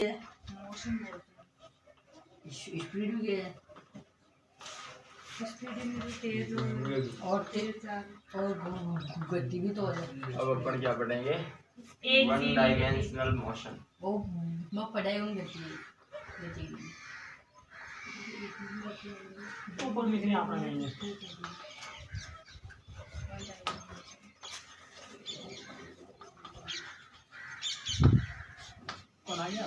Motion बोलते हैं। Speed भी क्या है? स्पीड में भी तेज और गति भी तो हो जाती है। अब अपन क्या पढ़ेंगे? एक वन डायमेंशनल मोशन। वो मैं पढ़ाई हूँ गति ऊपर नीचे नहीं आपने नहीं है। कौन आ गया?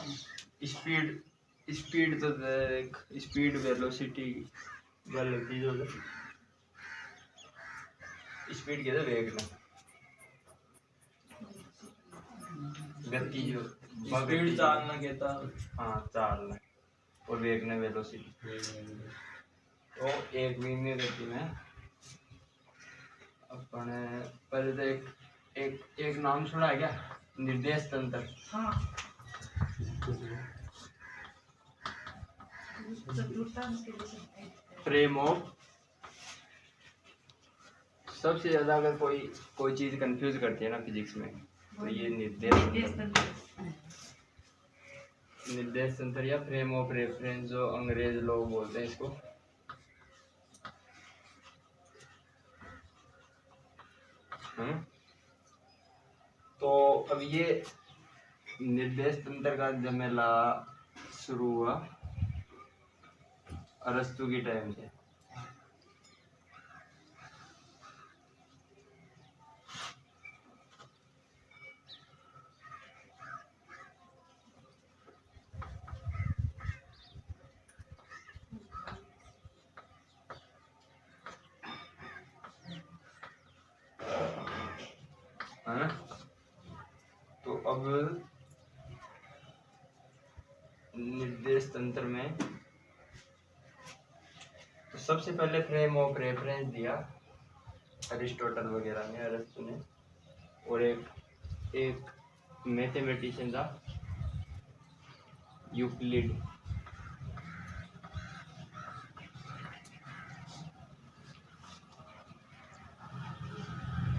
स्पीड स्पीड तो देख, स्पीड वेलोसिटी गलती जो है स्पीड कहते वेग ना, गति जो स्पीड चालना कहता। हाँ चालना, और वेग ने वेलोसिटी। तो एक विमीय गति में अपन पहले तो एक नाम सुना है क्या? निर्देश तंत्र। हाँ फ्रेम ऑफ। सबसे ज्यादा अगर कोई चीज कंफ्यूज करती है ना फिजिक्स में, तो ये निर्देश तंत्र या फ्रेम ऑफ रेफरेंस, जो अंग्रेज लोग बोलते हैं इसको। तो अब ये निर्देश तंत्र का झमेला शुरू हुआ अरस्तु की टाइम से। है ना? तो अब निर्देश तंत्र में तो सबसे पहले फ्रेम ऑफ रेफरेंस दिया अरिस्टोटल वगैरह ने, अरस्तु ने, और एक मैथमेटिशियन था यूक्लिड।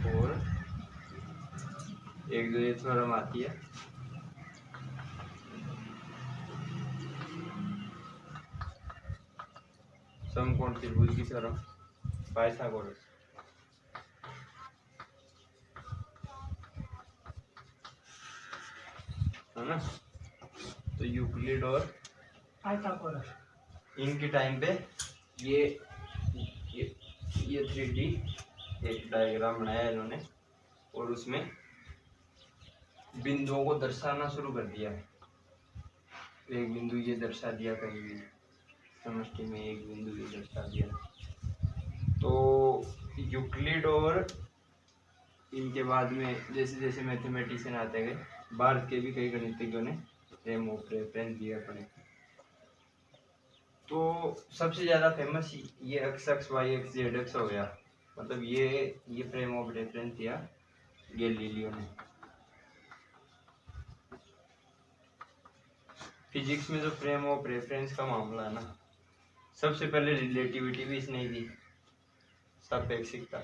और एक जो ये थ्योरम आती है समकोण त्रिभुज की थ्योरम, पाइथागोरस। है ना? तो यूक्लिड और पाइथागोरस इनके टाइम पे ये 3D एक डायग्राम बनाया इन्होंने, और उसमें बिंदुओं को दर्शाना शुरू कर दिया। एक बिंदु ये दर्शा दिया, कहीं भी समष्टि में एक बिंदु ये दर्शा दिया। तो यूक्लिड और इनके बाद में जैसे जैसे मैथमेटिशियन आते गए, भारत के भी कई गणितज्ञों ने फ्रेम ऑफ रेफरेंस दिया अपने। तो सबसे ज़्यादा फेमस ये X Y X Z X हो गया, मतलब ये फ्रेम ऑफ रेफरेंस दिया गैलीलियो ने। फिजिक्स में जो फ्रेम ऑफ रेफरेंस का मामला है ना, सबसे पहले रिलेटिविटी भी इसने दी, सापेक्षिकता,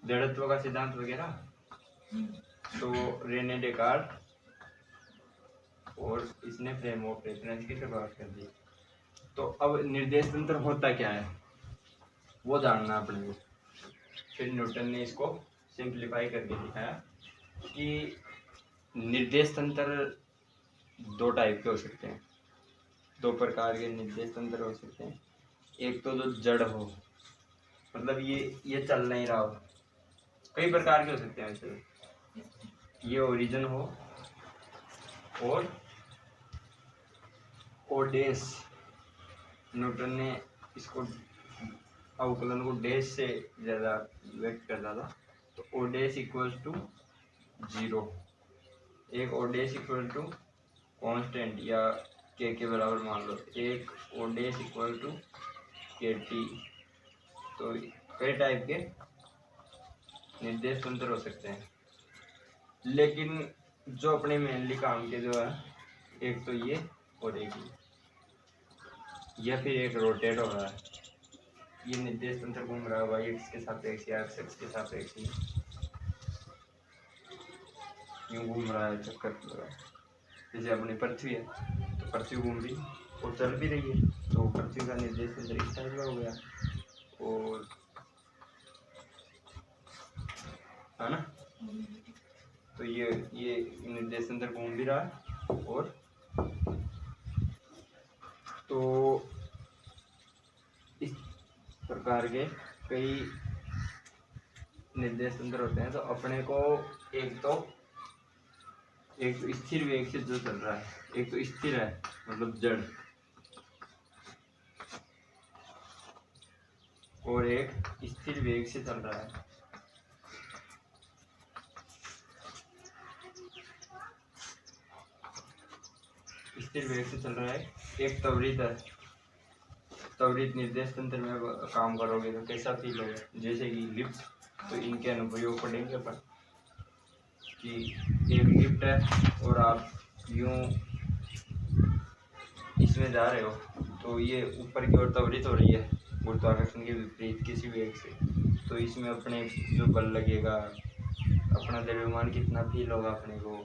जड़त्व का सिद्धांत वगैरह, तो रेने डेकार्ट, और इसने फ्रेम ऑफ रेफरेंस की शुरुआत कर दी। तो अब निर्देश तंत्र होता क्या है वो जानना अपने को। फिर न्यूटन ने इसको सिंप्लीफाई करके दिखाया कि निर्देश तंत्र दो टाइप के हो सकते हैं, दो प्रकार के निर्देश तंत्र हो सकते हैं। एक तो जो जड़ हो, मतलब ये चल नहीं रहा हो, कई प्रकार के हो सकते हैं वैसे। ये ओरिजिन हो, और ओडेस, न्यूटन ने इसको अवकलन को डैश से ज़्यादा व्यक्त करता था, तो ओडेस इक्वल्स टू 0। एक ओडेस इक्वल टू कांस्टेंट या के बराबर मान लो, एक ओडेस इक्वल टू के टी। तो कई टाइप के निर्देश तंत्र हो सकते हैं, लेकिन जो अपने मेनली काम के जो है, एक तो ये और एक ये, या फिर एक रोटेट हो रहा है, ये निर्देश तंत्र घूम रहा है वाई एक्स के सापेक्ष या एक्स के सापेक्ष, यूं घूम रहा है, चक्कर लग रहा है। जैसे अपनी पृथ्वी है, तो पृथ्वी घूम रही और चल भी रही है, तो पृथ्वी का निर्देश केंद्र इस टाइप का हो गया, और है ना। तो ये निर्देश केंद्र घूम भी रहा है, और तो इस प्रकार के कई निर्देश केंद्र होते हैं। तो अपने को एक तो स्थिर वेग से जो चल रहा है, एक तो स्थिर है मतलब जड़, और एक स्थिर वेग से चल रहा है। स्थिर वेग से चल रहा है, एक त्वरित है। त्वरित निर्देश तंत्र में काम करोगे तो कैसा फील होगा, जैसे कि लिफ्ट, तो इनके अनुप्रयोग पढ़ेंगे अपन कि एक लिफ्ट है और आप यूं इसमें जा रहे हो, तो ये ऊपर की ओर त्वरित हो रही है गुरुत्वाकर्षण के विपरीत किसी वेग से, तो इसमें अपने जो बल लगेगा, अपना द्रव्यमान कितना फील होगा, अपने को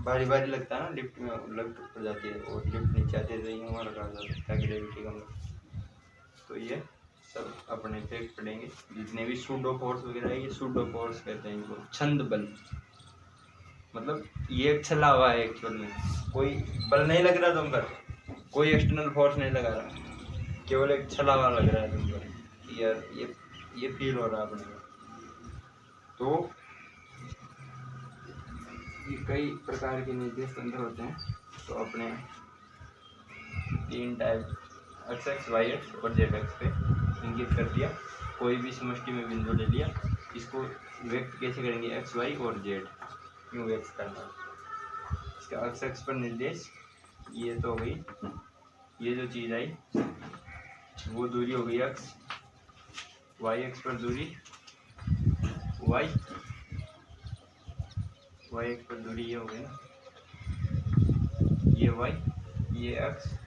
भारी भारी लगता है ना, लिफ्ट में लग पड़ जाती है, और लिफ्ट नीचे आते तो यूँ लगा जाता है ग्रेविटी कम। तो ये सब अपने पे पड़ेंगे, जितने भी सूडो फोर्स वगैरह है, ये सूडो फोर्स कहते हैं इनको, छंद बल, मतलब ये एक छला हुआ है एक्चुअल में, कोई बल नहीं लग रहा तुम पर, कोई एक्सटर्नल फोर्स नहीं लगा रहा, केवल एक छला हुआ लग रहा है तुम पर, यार ये फील हो रहा है अपने को। तो ये कई प्रकार के निर्देश तंत्र होते हैं। तो अपने 3 type X X Y X और जेड एक्स पे इंगित कर दिया, कोई भी समष्टि में बिंदु ले लिया, इसको व्यक्त कैसे करेंगे, एक्स वाई और जेड क्यों व्यक्त करना है। इसका एक्स एक्स पर निर्देश ये तो हो गई, ये जो चीज़ आई वो दूरी हो गई एक्स, वाई एक्स पर दूरी वाई एक्स पर दूरी ये हो गई ना, ये वाई, ये एक्स,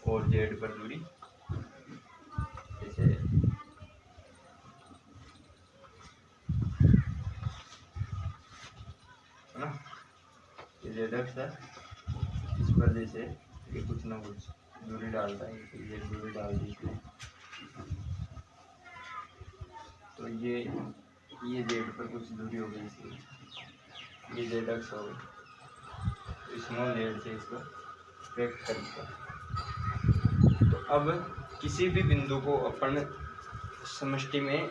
और जेड पर दूरी जैसे है ना, ये जेड एक्स है, इस पर जैसे ये कुछ ना कुछ दूरी डालता है, ये दूरी डाल दी इसने, तो ये जेड पर कुछ दूरी हो गई इसकी, ये जेड एक्स हो गई, स्मॉल जेड से इसको व्यक्त करता। तो अब किसी भी बिंदु को अपन समष्टि में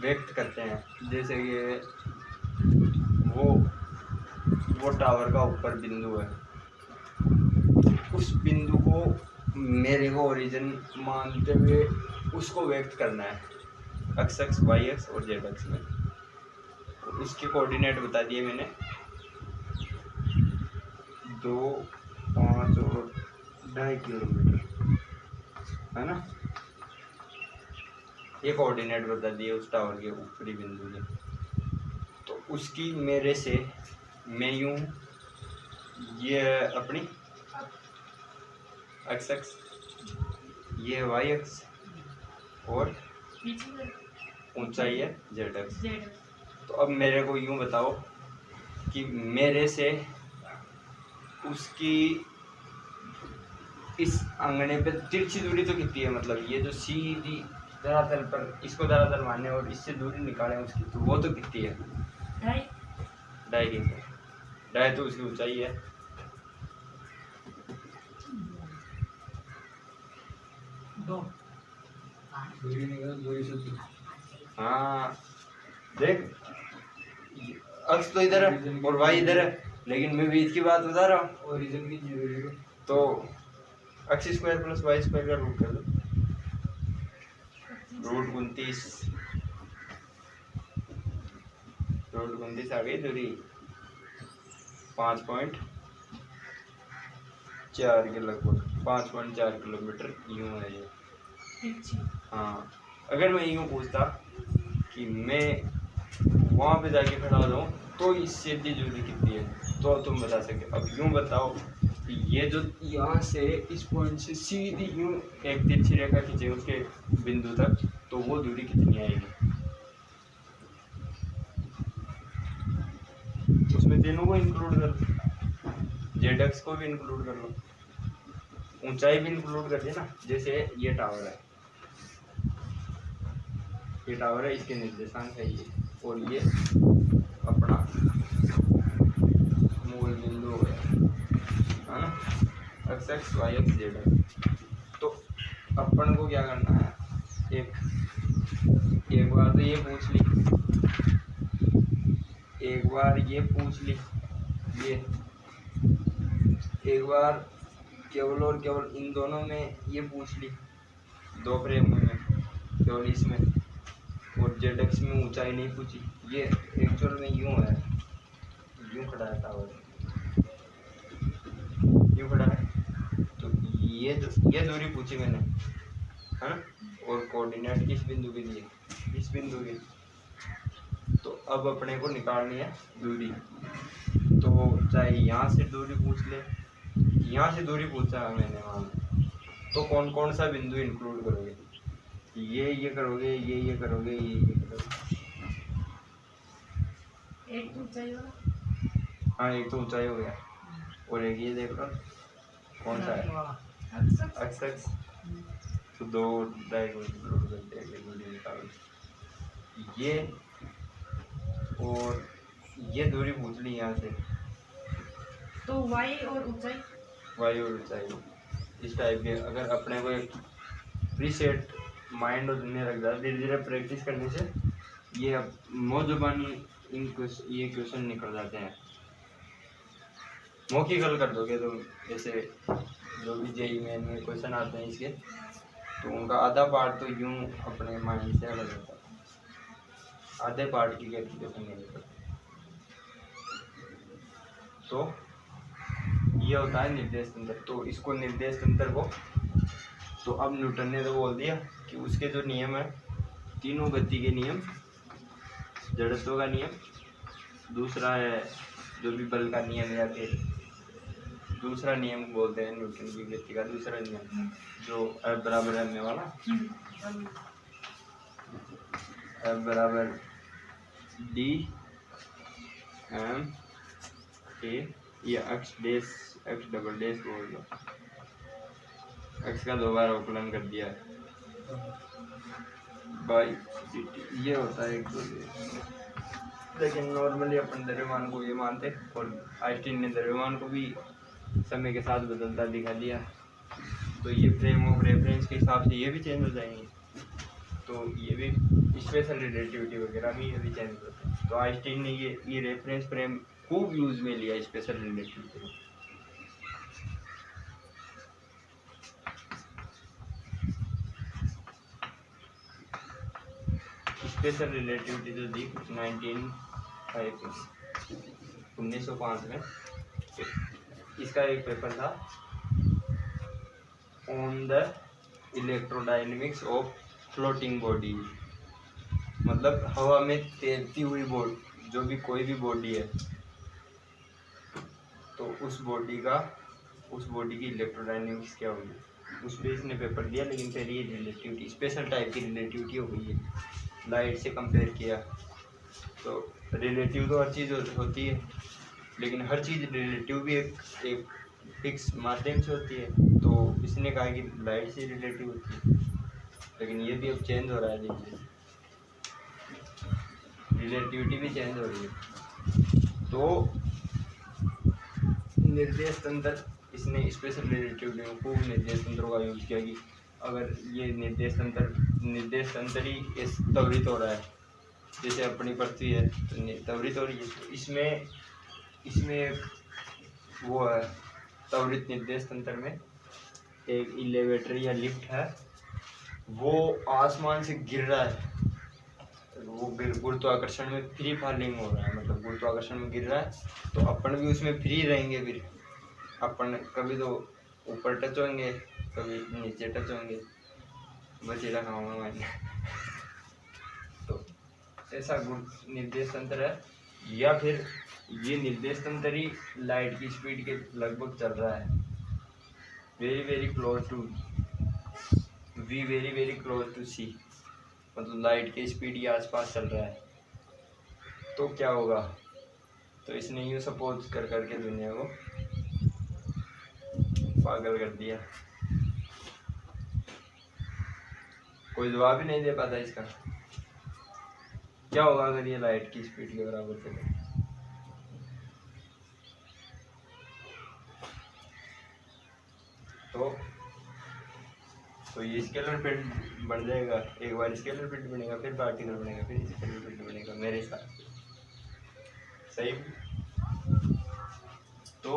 व्यक्त करते हैं, जैसे ये वो टावर का ऊपर बिंदु है, उस बिंदु को मेरे को ओरिजिन मानते हुए उसको व्यक्त करना है एक्स एक्स वाई एक्स और जेड एक्स में। उसके कोऑर्डिनेट बता दिए मैंने, 2, 5 और 2.5 किलोमीटर, है ना, ये कोऑर्डिनेट बता दिए उस टावर के ऊपरी बिंदु के। तो उसकी मेरे से मैं यूँ ये अपनी एक्स एक्स, ये वाई एक्स, और ऊंचाई है जेड एक्स। तो अब मेरे को यूँ बताओ कि मेरे से उसकी इस अंगने पे तिरछी दूरी तो कितनी है, मतलब ये जो सीधी धरातल पर इसको धरातल माने और इससे दूरी निकालें उसकी, तो वो तो कितनी है, 2.5 तो उसकी ऊंचाई है। हाँ देख, अक्स तो इधर है और वाई इधर है, लेकिन मैं भी इसकी बात बता रहा हूँ, ओरिजिन की जरूरी है। तो X square plus Y square का रूट कर दो, रूट 29 आ गई दूरी 5.4 के लगभग, 5.4 किलोमीटर यूँ है ये। हाँ, अगर मैं यूँ पूछता कि मैं वहाँ पे जाके खड़ा हो जाऊँ तो इससे दी दूरी कितनी है, तो तुम बता सके। अब यूँ बताओ कि ये जो यहाँ से इस पॉइंट से सीधी यूँ एक तिरछी रेखा खींचे उसके बिंदु तक, तो वो दूरी कितनी आएगी, उसमें तीनों को इंक्लूड कर। जेड एक्स को भी इंक्लूड कर लो, ऊंचाई भी इंक्लूड कर देना। जैसे ये टावर है, इसके निर्देशांक है ये, और ये अपना मूल बिंदु हो गया, है ना, X X Y X Z X. तो अपन को क्या करना है, एक बार तो ये पूछ ली, एक बार ये पूछ ली, ये एक बार केवल और केवल इन दोनों में ये पूछ ली, दो फ्रेम में केवल इसमें, और जेड एक्स में ऊंचाई नहीं पूछी। ये एक्चुअल में यूं है, यूं खड़ा है टावर, यूं खड़ा है, तो ये दूरी पूछी मैंने, है ना, और कोऑर्डिनेट किस बिंदु के लिए, इस बिंदु के। तो अब अपने को निकालनी है दूरी, तो चाहे यहाँ से दूरी पूछ ले, यहाँ से दूरी पूछा है मैंने वहाँ, तो कौन कौन सा बिंदु इंक्लूड करोगे, ये करोगे, ये करोगे, ये करोगे। एक तो ऊंचाई वाला, हाँ एक तो ऊंचाई हो गया, और एक ये देख लो कौन सा है, अक्सर एक्स एक्स। तो दो डायगोनल इंक्लूड करते हैं, दूरी निकालो, ये और ये दूरी पूछ ली यहाँ से, तो वाई और ऊंचाई, वाई और ऊंचाई इस टाइप के। अगर अपने को एक प्रीसेट माइंड और दुनिया रख जाए, धीरे धीरे प्रैक्टिस करने से ये अब मौजुबानी ये क्वेश्चन निकल जाते हैं, मौखिक हल कर दोगे तो। जैसे जो भी जेई मेन में क्वेश्चन आते हैं इसके, तो उनका आधा पार्ट तो यूं अपने माइंड से हल हो जाता है, आधे पार्ट की कैलकुलेशन नहीं करते। तो ये होता है निर्देश तंत्र। तो इसको निर्देश तंत्र को, तो अब न्यूटन ने तो बोल दिया कि उसके जो नियम है, तीनों गति के नियम, जड़त्व का नियम, दूसरा है जो भी बल का नियम, या फिर दूसरा नियम बोलते हैं न्यूटन की गति का दूसरा नियम, जो F बराबर m वाला, F बराबर d m a, या x dash x double dash बोल दो, x का दो बार अवकलन कर दिया है बाई dt, ये होता है एक दो। लेकिन नॉर्मली अपन द्रव्यमान को ये मानते, और आइंस्टीन ने द्रव्यमान को भी समय के साथ बदलता दिखा दिया। तो ये फ्रेम ऑफ रेफरेंस के हिसाब से ये भी चेंज हो जाएंगे, तो ये भी स्पेशल रिलेटिविटी वगैरह भी ये भी चेंज होते हैं। तो आइंस्टीन ने ये रेफरेंस फ्रेम खूब यूज में लिया स्पेशल रिलेटिविटी को। स्पेशल रिलेटिविटी जो दी 1905 में, इसका एक पेपर था on the electrodynamics of floating body, मतलब हवा में तैरती हुई बॉडी, जो भी कोई भी बॉडी है, तो उस बॉडी की इलेक्ट्रोडायनेमिक्स क्या होगी, उस पर इसने पेपर दिया। लेकिन फिर ये रिलेटिविटी स्पेशल टाइप की रिलेटिविटी हो गई है, लाइट से कंपेयर किया। तो रिलेटिव तो हर चीज़ होती है, लेकिन हर चीज़ रिलेटिव भी एक फिक्स माध्यम से होती है। तो इसने कहा कि लाइट से रिलेटिव होती है, लेकिन ये भी अब चेंज हो रहा है, देखिए रिलेटिविटी भी चेंज हो रही है। तो निर्देश तंत्र, इसने स्पेशल रिलेटिविटी में खूब निर्देश तंत्रों का यूज किया कि अगर ये निर्देश तंत्र ही त्वरित हो रहा है, जैसे अपनी पृथ्वी है तो त्वरित हो रही है, तो इसमें वो है त्वरित निर्देश तंत्र में एक एलिवेटर या लिफ्ट है, वो आसमान से गिर रहा है, वो गुरुत्वाकर्षण में फ्री फॉलिंग हो रहा है, मतलब गुरुत्वाकर्षण में गिर रहा है। तो अपन भी उसमें फ्री रहेंगे, फिर अपन कभी तो ऊपर टच होंगे, कभी नीचे टच होंगे, बचेरा खाऊंगा मैंने। तो ऐसा निर्देश तंत्र है, या फिर ये निर्देश तंत्र ही लाइट की स्पीड के लगभग चल रहा है, very very close to V, very very close to C, मतलब लाइट के स्पीड के आसपास चल रहा है। तो क्या होगा, तो इसने यूँ सपोज करके दुनिया को पागल कर दिया, कोई जवाब ही नहीं दे पाता इसका। क्या होगा अगर ये लाइट की स्पीड के बराबर चले? तो ये स्केलर फील्ड बन जाएगा। एक बार स्केलर फील्ड बनेगा, फिर पार्टिकल बनेगा, फिर स्केलर फील्ड बनेगा मेरे हिसाब से। सही। तो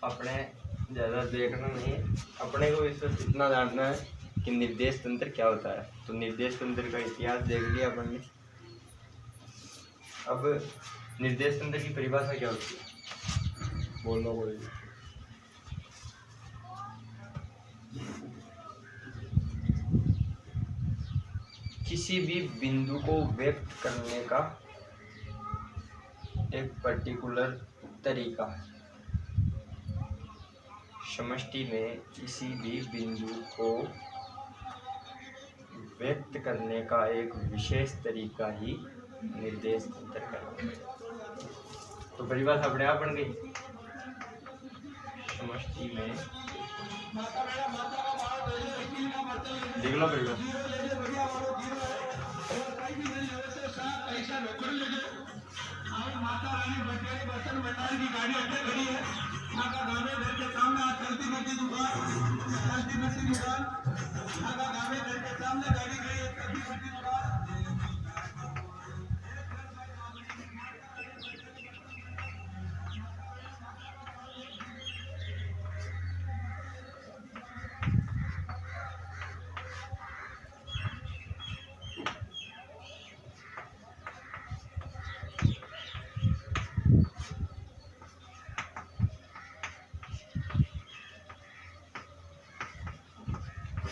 अपने ज़्यादा देखना नहीं, अपने को इसमें इतना जानना है कि निर्देश तंत्र क्या होता है। तो निर्देश तंत्र का इतिहास देख लिया अपन ने। अब निर्देश तंत्र की परिभाषा क्या होती है, बोलना पड़ेगा। किसी भी बिंदु को व्यक्त करने का एक पर्टिकुलर तरीका, समष्टि में किसी भी बिंदु को व्यक्त करने का एक विशेष तरीका ही निर्देश तंत्र है। तो परिभाषा अपने आप बन गई। समष्टि में देख लो परिभाषा।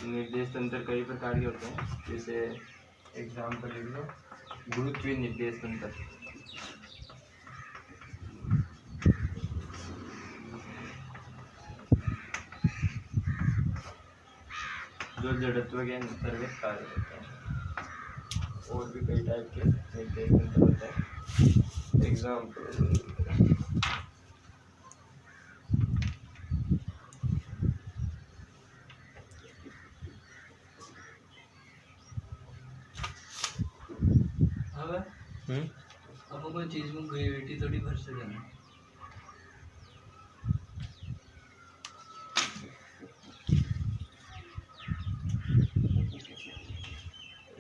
निर्देश तंत्र कई प्रकार के होते हैं, जैसे एग्जाम्पल लिख लो, गुरुत्वीय निर्देश तंत्र। जो जड़त्व के अंतर्गत कार्य होते हैं। और भी कई टाइप के निर्देश तंत्र होते हैं। एग्जाम्पल अब कोई चीज में ग्रेविटी थोड़ी भर सके ना।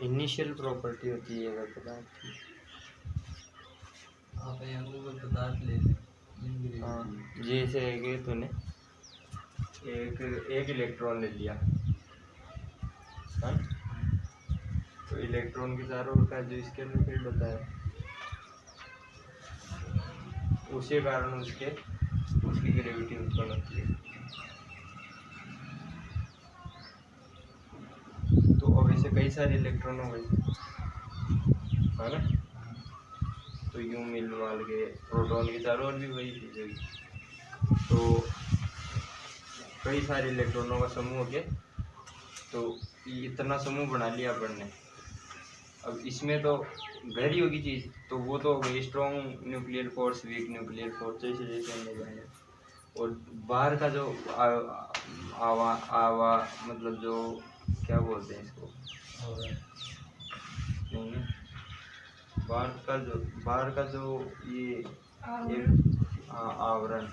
इनिशियल प्रॉपर्टी होती है अगर पदार्थ की। आप यहाँ कोई पदार्थ ले लें। हाँ, जैसे कि तूने एक इलेक्ट्रॉन ले लिया, हाँ? तो इलेक्ट्रॉन के चारों ओर का जो स्केलर फील्ड होता है, उसी कारण उसकी ग्रेविटी उत्पन्न होती है। तो अब ऐसे कई सारे इलेक्ट्रॉन हो गए, है ना? तो यूं मिल वाल के प्रोटॉन के चारों ओर भी वही चीज़ होगी। तो कई सारे इलेक्ट्रॉनों का समूह हो गया, तो इतना समूह बना लिया अपन ने। अब इसमें तो गहरी होगी चीज़, तो वो तो strong nuclear force, weak nuclear force जैसे जैसे हमने जाने। और बाहर का जो आवा मतलब जो क्या बोलते हैं इसको, नहीं, बाहर का जो ये आवरण,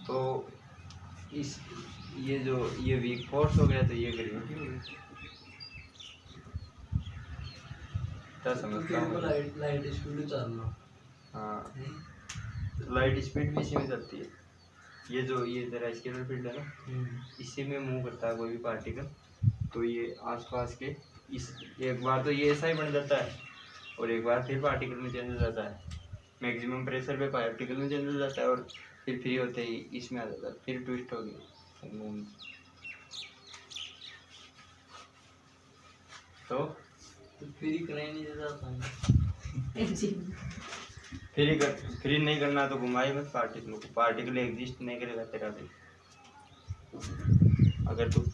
तो ये वीक फोर्स हो गया, तो ये ग्रेविटी हो गई। क्या समझता हूँ? लाइट स्पीड चलना। हाँ, लाइट स्पीड भी इसी में चलती है। ये तेरा स्केलर फील्ड है ना, इसी में मूव करता है कोई भी पार्टिकल। तो ये आसपास के एक बार तो ये ऐसा ही बन जाता है, और एक बार फिर पार्टिकल में चेंज हो जाता है। मैक्सिमम प्रेशर पे पार्टिकल में चेंज हो जाता है, और फिर फ्री होते ही इसमें आ जाता है, फिर ट्विस्ट हो गया। तो फिर करें नहीं जाता। फ्री नहीं करना तो घुमाई मत पार्टिकल को। पार्टिकल एग्जिस्ट नहीं करेगा तेरा भी। अगर तू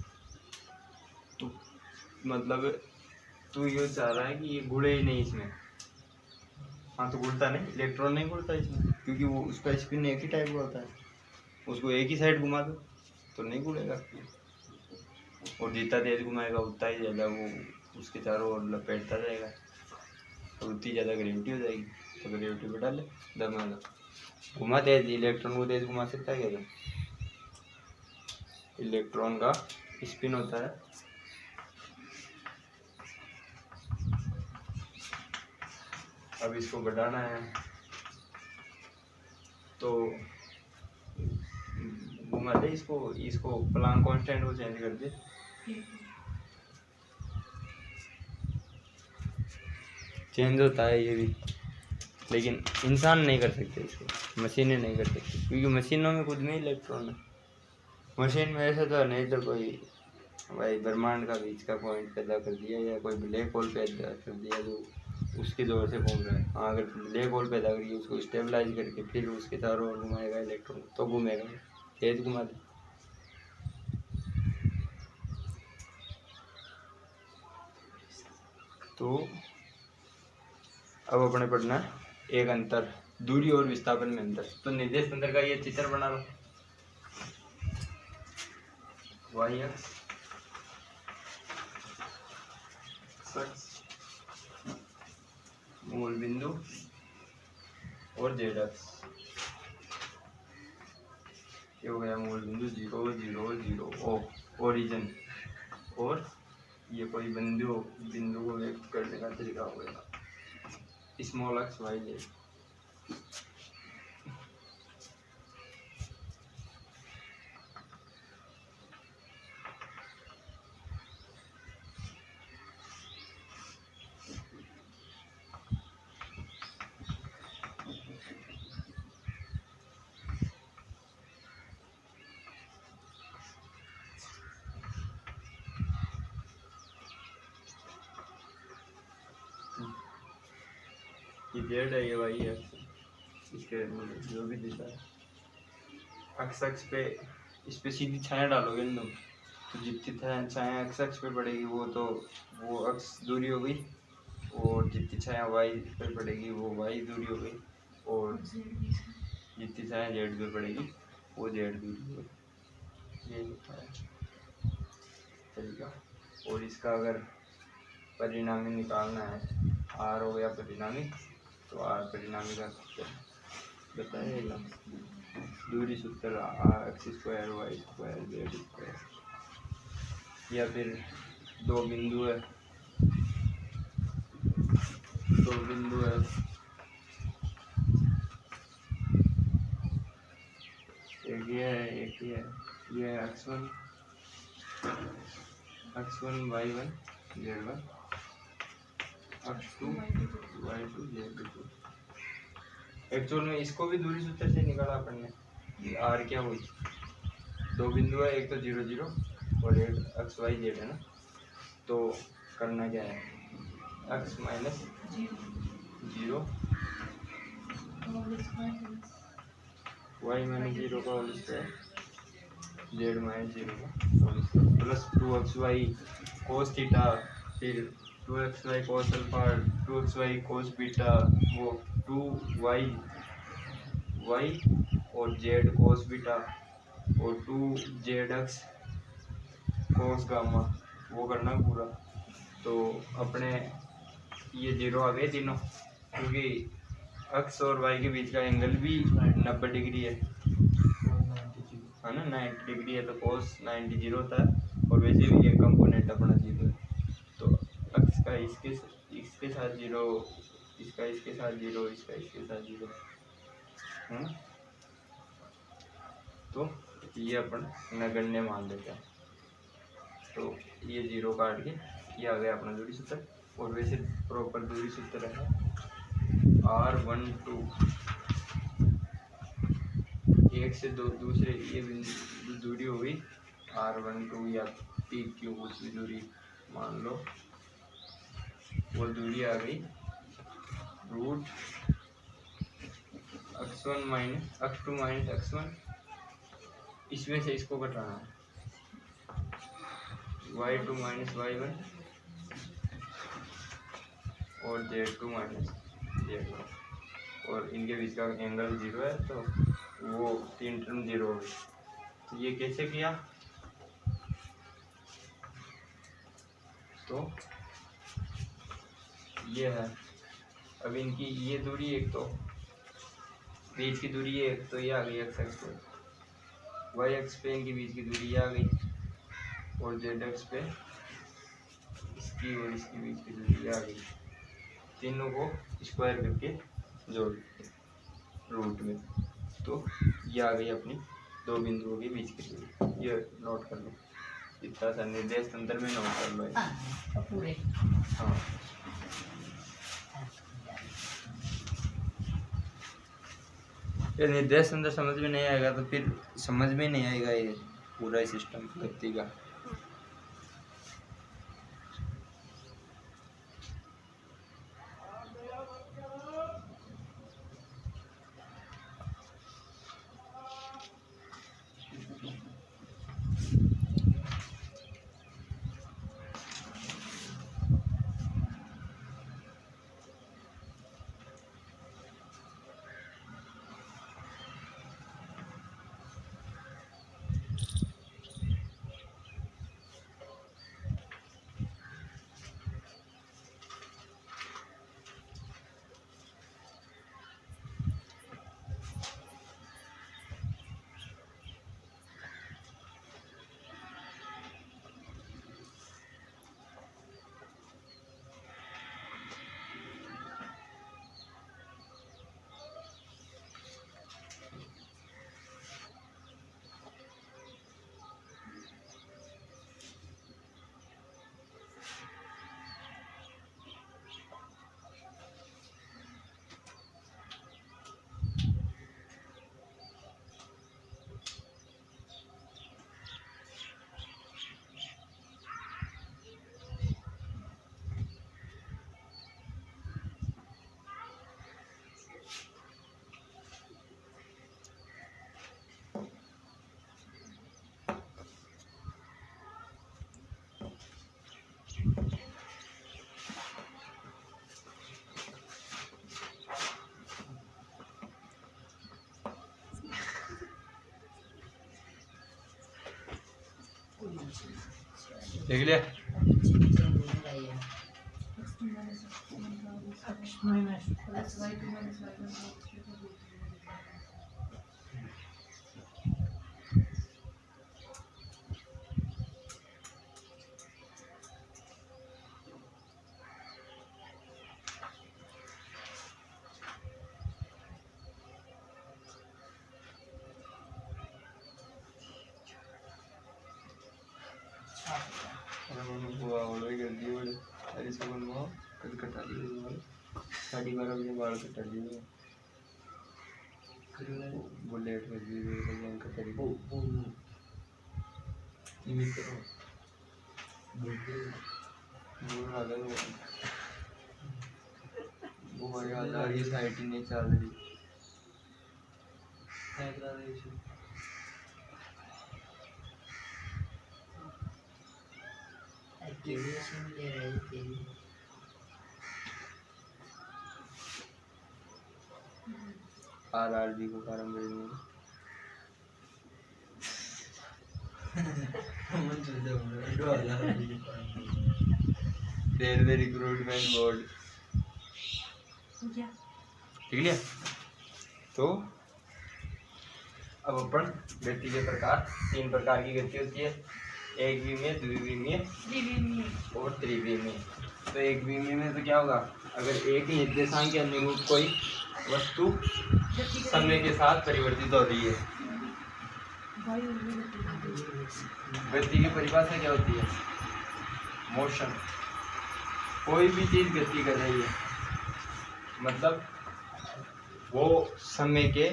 मतलब तू ये चाह रहा है कि ये गुड़े ही नहीं इसमें, हाँ तो गुड़ता नहीं, इलेक्ट्रॉन नहीं गुड़ता इसमें, क्योंकि वो उसका स्पिन एक ही टाइप का होता है। उसको एक ही साइड घुमा दो तो नहीं घूमेगा, और जितना तेज घुमाएगा उतना ही ज़्यादा वो उसके चारों ओर लपेटता जाएगा, और उतनी ज़्यादा ग्रेविटी हो जाएगी। तो ग्रेविटी बढ़ा ले दम घुमा तेज, इलेक्ट्रॉन को तेज घुमा सकता है क्या? इलेक्ट्रॉन का स्पिन होता है, अब इसको बढ़ाना है तो घुमा दे इसको, इसको प्लांक कांस्टेंट को चेंज कर दे। चेंज होता है ये भी, लेकिन इंसान नहीं कर सकते इसको, मशीनें नहीं कर सकती, क्योंकि मशीनों में खुद में इलेक्ट्रॉन है। मशीन में ऐसा तो नहीं तो कोई भाई ब्रह्मांड का बीच का पॉइंट पैदा कर दिया या कोई ब्लैक होल पैदा कर दिया जो उसके जोर से घूम रहा है। हाँ, अगर ब्लैक होल पैदा करिए उसको स्टेबलाइज करके फिर उसके चारों ओर घुमाएगा इलेक्ट्रॉन तो घूमेगा, तेज घुमा दे। तो अब अपने पढ़ना है एक अंतर, दूरी और विस्थापन में अंतर। तो निर्देश तंत्र का ये चित्र बना लो, वाई एक्स मूल बिंदु और जेड एक्स, ये हो गया मूल बिंदु 0 0 0 ओ ओरिजिन, और ये कोई बिंदु को व्यक्त करने का तरीका हो गया स्मॉल एक्स वाई जेड। ये जेड है, ये वाई है, इसके जो भी दिशा है अक्ष पे इस पे सीधी छाया डालोगे ना तो जितनी छाया अक्ष पे पड़ेगी वो अक्ष दूरी हो गई, और जितनी छाया वाई पे पड़ेगी वो वाई दूरी हो गई, और जितनी छाया जेड पे पड़ेगी वो जेड दूरी हो गई। ये होता है तरीका। और इसका अगर परिणामी निकालना है, आर हो गया परिणामी, तो आर परिणामी का बताइएगा दूरी सूत्र R X square Y square Z square, या फिर दो बिंदु है एक ये है एक ये है, ये है x1 y1 z1 x2 y2 z2। Actual में इसको भी दूरी सूत्र से निकाला अपन ने, ये आर क्या हुई, दो बिंदु है, एक तो 0 0 और एक एक्स वाई जेड है ना, तो करना क्या है x माइनस 0 y माइनस 0 का होल स्क्वायर जेड माइनस 0 का whole square plus 2xy cos theta, फिर 2xy cos alpha, 2xy cos beta, वो 2y और z कोस बीटा, और 2zx कोस गामा, वो करना पूरा। तो अपने ये 0 आ गए तीनों, क्योंकि x और y के बीच का एंगल भी 90 डिग्री है ना, 90 डिग्री है, तो कोस 90 0 होता है, और वैसे भी ये कंपोनेंट अपना 0 है, तो x का इसके साथ 0, इसका इसके साथ 0, इसका इसके साथ 0 है ना, तो ये अपन नगण्य मान लेते हैं। तो ये 0 काट के ये आ गया अपना दूरी सूत्र, और वैसे प्रॉपर दूरी सूत्र है R12 एक से दो दूसरे ये दूरी हो गई R12 या PQ, कुछ भी दूरी मान लो, वो दूरी आ गई root x1 minus x2 minus x1, इसमें से इसको घटाना है y2 माइनस y1 और z2 माइनस z1, और इनके बीच का एंगल 0 है, तो वो 3 टर्म 0 हो गई। तो ये कैसे किया, तो ये है। अब इनकी ये दूरी एक, तो बीच की दूरी एक, तो ये आ गई x एक्स पे, y एक्स पे इनकी बीच की दूरी ये आ गई, और z एक्स पे इसकी और इसकी बीच की दूरी ये आ गई। तीनों को स्क्वायर करके जोड़ रूट में, तो ये आ गई अपनी दो बिंदुओं के बीच की दूरी। ये नोट कर लो, इतना सा निर्देश तंत्र में नोट कर लो। पूरे हाँ, ये निर्देश तंत्र समझ में नहीं आएगा तो फिर समझ में नहीं आएगा ये पूरा सिस्टम गति का। देख लिया। x माइनस साढ़े 12 बजे बाल कटा लिए, बुलेट कर दिए करी वो ये साइड ही नहीं चल रही। RRB को फार्म भरेंगे। रेलवे रिक्रूटमेंट बोर्ड, क्या ठीक है। तो अब अपन गति के प्रकार, 3 प्रकार की गति होती है, एक विमीय, द्विविमीय और त्रिविमीय। तो एक विमीय में तो क्या होगा, अगर एक ही निर्देशांक के अनुरूप कोई वस्तु समय के साथ परिवर्तित हो रही है। गति की परिभाषा क्या होती है, मोशन। कोई भी चीज गति कर रही है मतलब वो समय के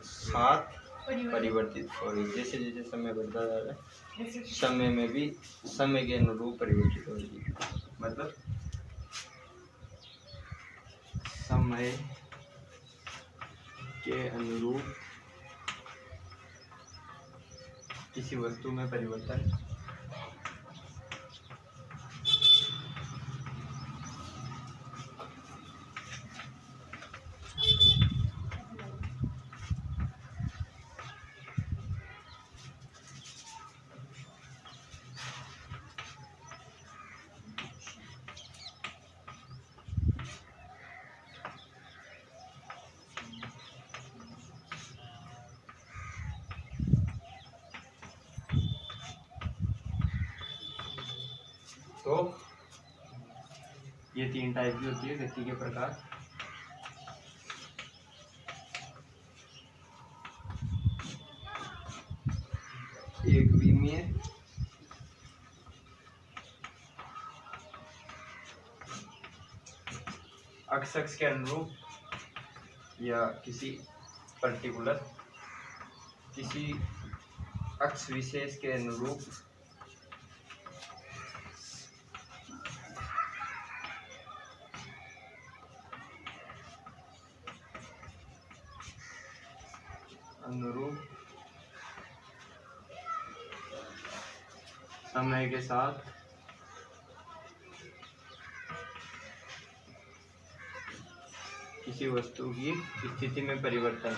साथ परिवर्तित हो रही है। जैसे जैसे समय बढ़ता जा रहा है, समय में भी समय के अनुरूप परिवर्तित हो रही है। मतलब समय के अनुरूप किसी वस्तु में परिवर्तन तो ये 3 टाइप की होती है गति के प्रकार। एक विमीय, अक्ष के अनुरूप या किसी पर्टिकुलर किसी अक्ष विशेष के अनुरूप समय के साथ किसी वस्तु की स्थिति में परिवर्तन।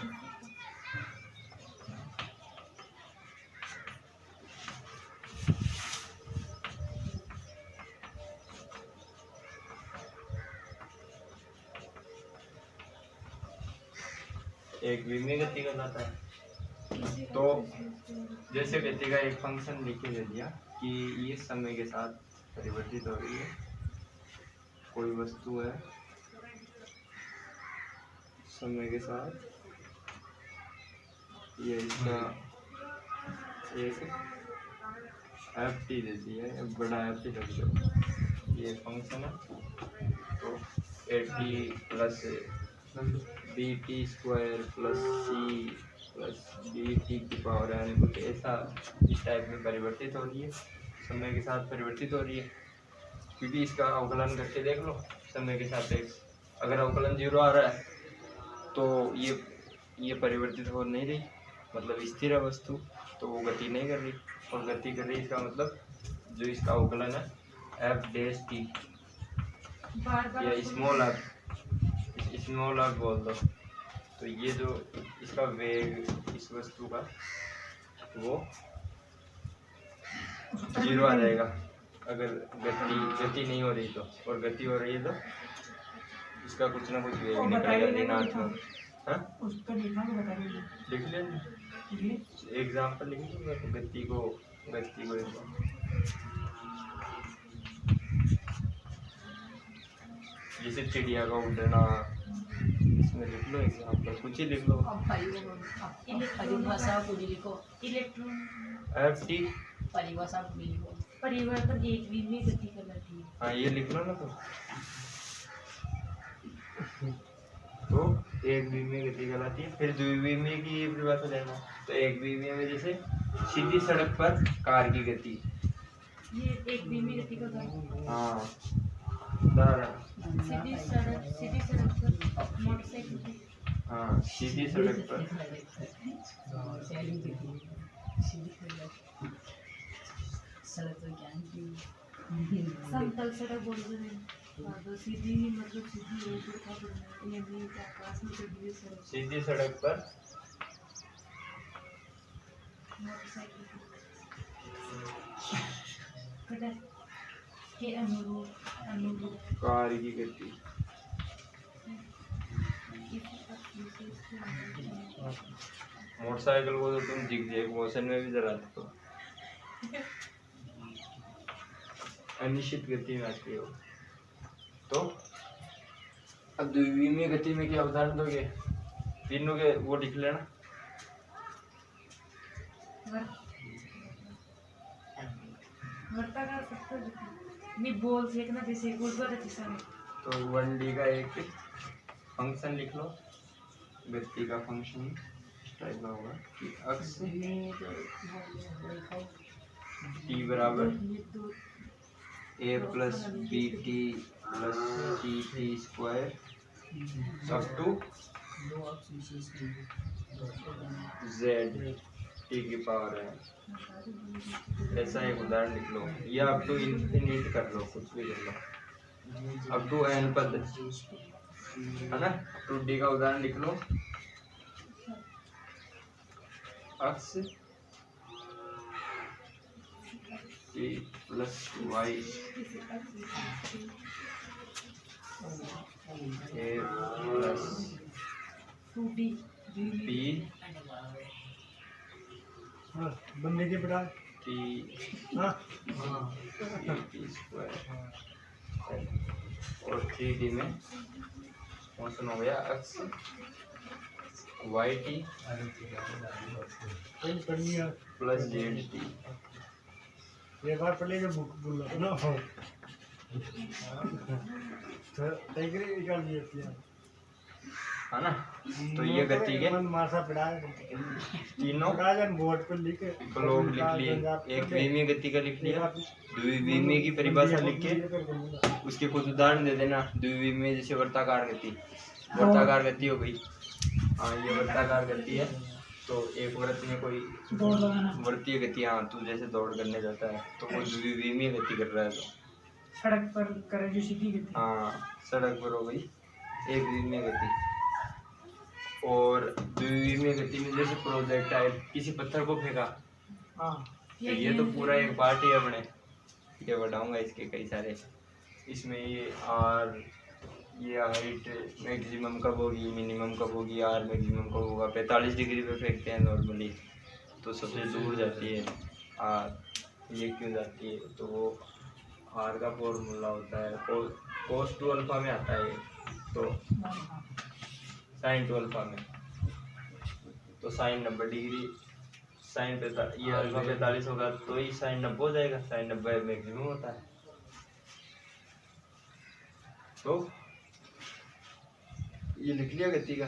एक विमीय गति कहलाता है। तो जैसे गति का एक फंक्शन लिख के दे दिया कि ये समय के साथ परिवर्तित हो रही है, कोई वस्तु है समय के साथ, ये इसका एक एफ टी देती है, बड़ा एफ टी रख दो, ये फंक्शन है। तो A T plus B T square plus C plus D T की पावर एन, कुछ ऐसा इस टाइप में परिवर्तित हो रही है, समय के साथ परिवर्तित हो रही है। क्योंकि इसका अवकलन करके देख लो समय के सापेक्ष, अगर अवकलन 0 आ रहा है तो ये परिवर्तित हो नहीं रही, मतलब स्थिर है वस्तु, तो वो गति नहीं कर रही। और गति कर रही इसका मतलब जो इसका अवकलन है एफ डैश टी या स्मॉल एफ बोल दो, तो ये जो इसका वेग इस वस्तु का वो 0 आ जाएगा अगर गति नहीं हो रही तो, और गति हो रही है तो इसका कुछ ना कुछ वेग निकलेगा ऋणात्मक। हाँ उसका लिखा है, बताइए। लिख लेंगे, एग्जाम्पल लिखेंगे गति को जैसे चिड़िया का उड़ना, इसमें लिख लो एग्जाम्पल, कुछ ही लिख लो। परिभाषा को लिखो, इलेक्ट्रॉन एफ टी परिभाषा को लिखो, परिवर्तन एक विमीय गति कहलाती है। हाँ ये लिख लो ना। तो एक विमीय गति कहलाती है। फिर द्विविमीय की ये परिभाषा देना। तो एक विमीय में जैसे सीधी सड़क पर कार की गति, ये एक विमीय गति का उदाहरण। हाँ सीधी सड़क पर मोटरसाइकिल, हाँ सीधी सड़क पर समतल सड़क बोल रहे हैं, सीधी मतलब सीधी आकाश में चढ़ी सड़क, सीधी सड़क पर मोटरसाइकिल के अनुरूप कार की गति। मोटरसाइकिल को तो तुम जिग-जैग मोशन में भी चलाते हो, अनिश्चित गति में आती हो। तो अब द्विविमीय गति में क्या उदाहरण दोगे? तीनों के वो लिख लेना। वर्ताकार सत्तर नहीं बोल फेंकना, जैसे ऊर्ध्वाधर दिशा में। तो 1D का एक फंक्शन लिख लो, गति का फंक्शन टाइप का होगा कि अक्ष t बराबर a plus B T plus C T square up to Z T की पावर है। ऐसा एक उदाहरण लिख लो, या अप टू इन्फिनिट कर लो, कुछ भी कर लो, अप टू n पद है ना। 2D का उदाहरण लिख लो, अक्ष t plus Y a plus 2D p बंदे के बड़ा हाँ टी स्क्वायर और 3D में मोशन हो गया एक्स वाई टी कहीं पढ़नी है प्लस जेड टी। एक बार पढ़ेंगे बुक भूल ना हो तो टाइगर निकाल दिए है ना। तो ये गति के मन मासा पड़ा है तीनों राजन बोर्ड पर लिखे ब्लॉक लिख लिए। एक विमीय गति का लिख लिया, द्विविमीय की परिभाषा लिख के उसके कुछ उदाहरण दे देना। द्विविमीय जैसे वर्ताकार गति, वर्ताकार गति हो गई। हाँ ये वर्ताकार गति है। तो एक वृत्त में कोई वृत्तीय गति, हाँ तू जैसे दौड़ करने जाता है तो वो द्विविमीय गति कर रहा है। तो सड़क पर करे जो सीधी गति, हाँ सड़क पर हो गई एक विमीय गति। और द्विविमीय गति में जैसे प्रोजेक्टाइल किसी पत्थर को फेंका, हाँ तो ये तो पूरा एक पार्ट ही अपने ये बढ़ाऊंगा इसके कई सारे। इसमें ये आर, ये हाइट मैक्सिमम कब होगी, मिनिमम कब होगी, आर मैक्सिमम कब होगा। 45 डिग्री पे फेंकते हैं नॉर्मली तो सबसे दूर जाती है आर। ये क्यों जाती है, तो वो आर का फॉर्मूला होता है cos 2 अल्फा में आता है, तो sin 2 अल्फा में। तो साइन 90 डिग्री, साइन ये अल्फा 45 होगा तो ही साइन 90 हो जाएगा। साइन 90 मैक्सिमम होता है। तो ये लिख लिया गति का,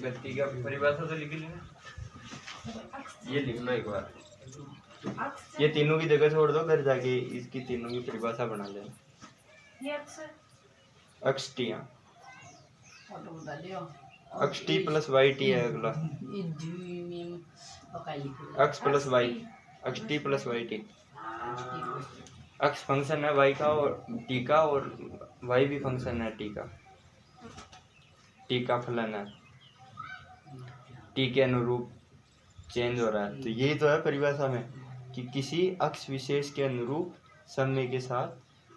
गति का परिभाषा तो लिख लिया। ये लिख लो एक बार, ये तीनों की जगह छोड़ दो, घर जाके इसकी तीनों की परिभाषा बना लेना। X T, X T plus Y T है अगला। X plus Y, X T plus Y T. X function है वाई का और टी का, और वाई भी फंक्शन है टी का। टी का फलन है, टी के अनुरूप चेंज हो रहा है। तो यही तो है परिभाषा में कि किसी अक्ष विशेष के अनुरूप समय के साथ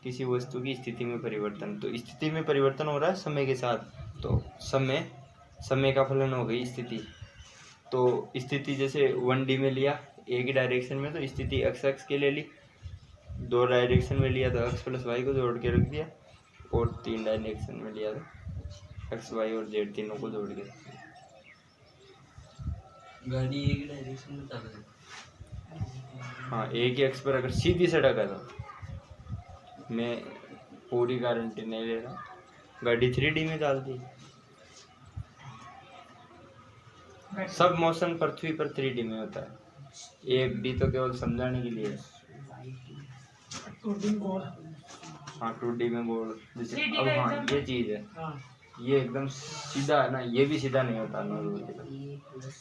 किसी वस्तु की स्थिति में परिवर्तन। तो स्थिति में परिवर्तन हो रहा है समय के साथ, तो समय का फलन हो गई स्थिति। तो स्थिति जैसे 1D में लिया एक ही डायरेक्शन में, तो स्थिति एक्स एक्स के ले ली। 2 डायरेक्शन में लिया तो एक्स प्लस वाई को जोड़ के रख दिया, और 3 डायरेक्शन में लिया तो एक्स वाई और जेड तीनों को जोड़ के। गाड़ी एक डायरेक्शन में चल रही है। हाँ एक ही एक्स पर अगर सीधी सड़क है तो मैं पूरी गारंटी नहीं ले रहा, गाड़ी 3D में डालती। सब मोशन पृथ्वी पर 3D में होता है, 1D तो केवल समझाने के लिए है। हाँ 2D में गोल जैसे। अब हाँ ये चीज़ है, ये एकदम सीधा है ना, ये भी सीधा नहीं होता नॉर्मली,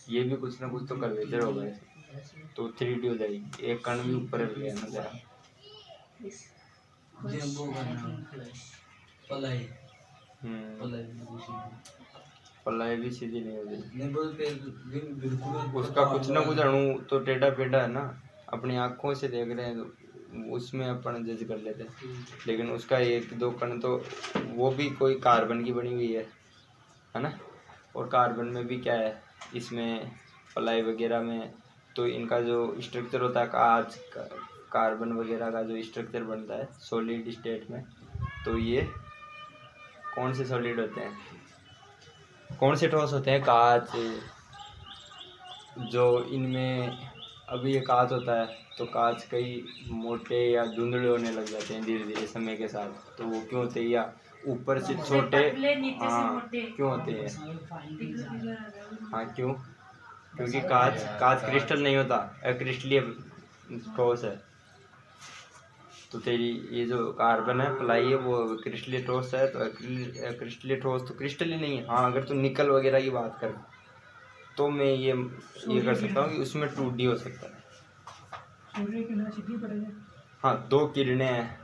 ये भी कुछ ना कुछ तो कर्वेचर होगा ऐसे, तो 3D हो जाएगी। एक कण भी ऊपर रह गया ना जरा, वो करना पलाई पल्ला भी सीधी नहीं हो जाएगी। नहीं बोल पे बिल्कुल उसका कुछ ना कुछ अणु तो टेढ़ा पेढ़ा है ना, अपनी आँखों से देख रहे हैं तो उसमें अपन जज कर लेते हैं। लेकिन उसका 1-2 कण तो वो भी कोई कार्बन की बनी हुई है ना। और कार्बन में भी क्या है, इसमें पलाई वगैरह में तो इनका जो स्ट्रक्चर होता है, कांच कार्बन वगैरह का जो स्ट्रक्चर बनता है सॉलिड स्टेट में, तो ये कौन से सॉलिड होते हैं, कौन से ठोस होते हैं, कांच। जो इनमें अभी ये कांच होता है तो कांच कई मोटे या धुंधले होने लग जाते हैं धीरे धीरे समय के साथ। तो वो क्यों होते हैं, या ऊपर से छोटे, हाँ क्यों होते हैं, हाँ क्यों, क्योंकि कांच क्रिस्टल नहीं होता, अक्रिस्टलीय ठोस है। तो तेरी ये जो कार्बन है पलाई है वो क्रिस्टलीय ठोस है, तो क्रिस्टलीय ठोस तो क्रिस्टल ही नहीं है। हाँ अगर तू निकल वगैरह की बात कर तो मैं ये कर सकता हूँ कि उसमें 2D हो सकता है। हाँ 2 किरणें हैं,